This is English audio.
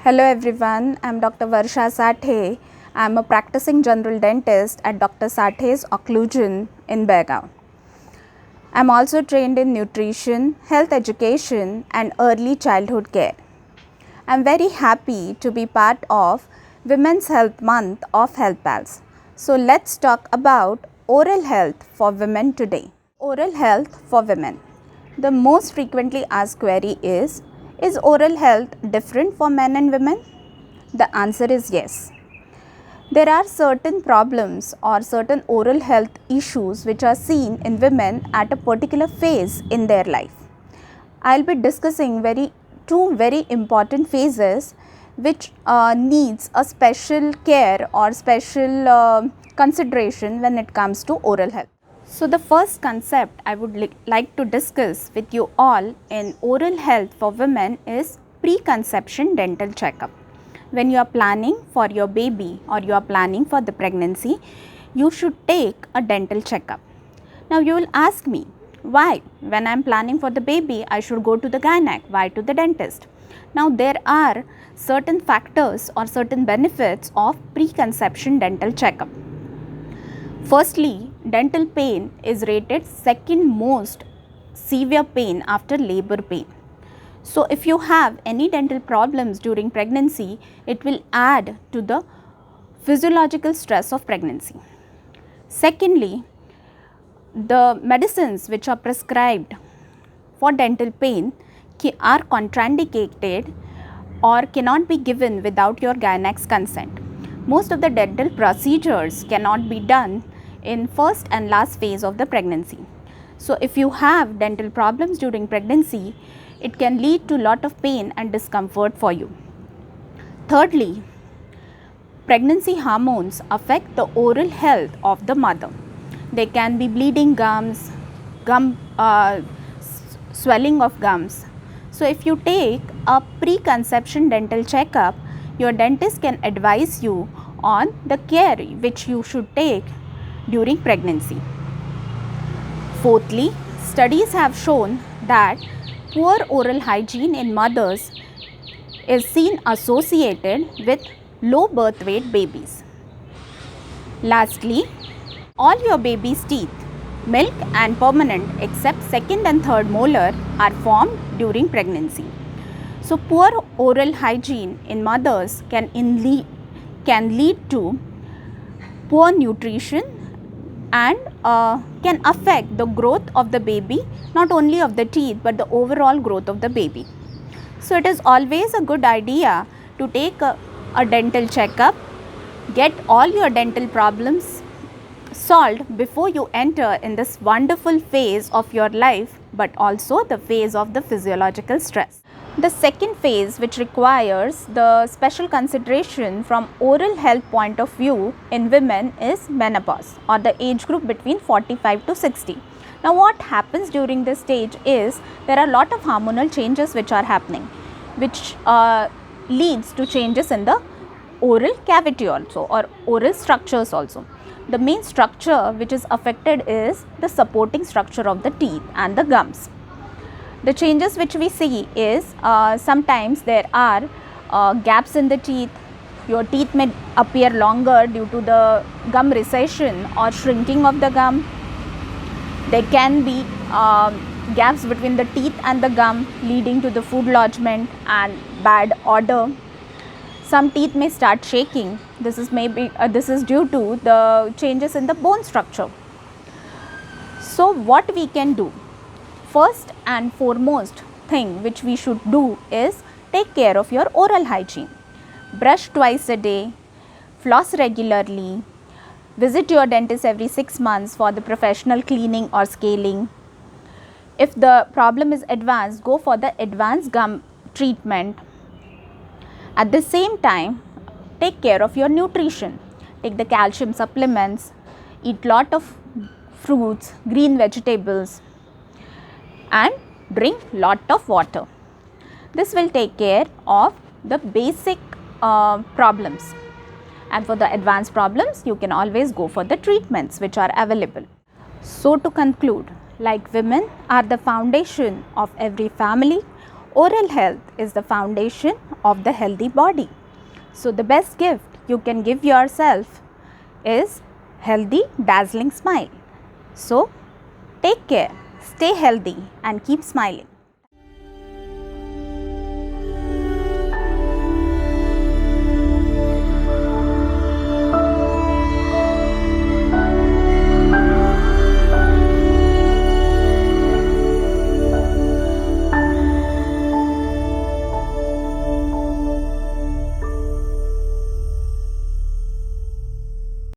Hello everyone, I am Dr. Varsha Sathe. I am a practicing general dentist at Dr. Sathe's Occlusion in Belgaum. I am also trained in nutrition, health education and early childhood care. I am very happy to be part of Women's Health Month of Health Pals. So let's talk about oral health for women today. Oral health for women. The most frequently asked query is oral health different for men and women? The answer is yes. There are certain problems or certain oral health issues which are seen in women at a particular phase in their life. I will be discussing two very important phases which needs a special care or special consideration when it comes to oral health. So the first concept I would like to discuss with you all in oral health for women is preconception dental checkup. When you are planning for your baby or you are planning for the pregnancy, you should take a dental checkup. Now you will ask me, why? When I am planning for the baby, I should go to the gynec, why to the dentist? Now there are certain factors or certain benefits of preconception dental checkup. Firstly, dental pain is rated second most severe pain after labor pain. So if you have any dental problems during pregnancy, it will add to the physiological stress of pregnancy. Secondly, the medicines which are prescribed for dental pain are contraindicated or cannot be given without your gynec's consent. Most of the dental procedures cannot be done in first and last phase of the pregnancy. So if you have dental problems during pregnancy, it can lead to lot of pain and discomfort for you. Thirdly, pregnancy hormones affect the oral health of the mother. There can be bleeding gums, swelling of gums. So if you take a preconception dental checkup, your dentist can advise you on the care which you should take during pregnancy. Fourthly, studies have shown that poor oral hygiene in mothers is seen associated with low birth weight babies. Lastly, all your baby's teeth, milk and permanent except second and third molar, are formed during pregnancy. So poor oral hygiene in mothers can lead to poor nutrition and can affect the growth of the baby, not only of the teeth but the overall growth of the baby. So it is always a good idea to take a dental checkup, get all your dental problems solved before you enter in this wonderful phase of your life, but also the phase of the physiological stress. The second phase, which requires the special consideration from oral health point of view in women, is menopause or the age group between 45 to 60. Now what happens during this stage is there are a lot of hormonal changes which are happening, which leads to changes in the oral cavity also or oral structures also. The main structure which is affected is the supporting structure of the teeth and the gums. The changes which we see is sometimes there are gaps in the teeth. Your teeth may appear longer due to the gum recession or shrinking of the gum. There can be gaps between the teeth and the gum leading to the food lodgement and bad odor. Some teeth may start shaking. This is due to the changes in the bone structure. So what we can do? First and foremost thing which we should do is take care of your oral hygiene. Brush twice a day, floss regularly, visit your dentist every 6 months for the professional cleaning or scaling. If the problem is advanced, go for the advanced gum treatment. At the same time, take care of your nutrition. Take the calcium supplements, eat lot of fruits, green vegetables, and drink lot of water. This will take care of the basic problems, and for the advanced problems you can always go for the treatments which are available. So to conclude, like women are the foundation of every family, Oral health is the foundation of the healthy body. So the best gift you can give yourself is healthy, dazzling smile. So take care, stay healthy and keep smiling.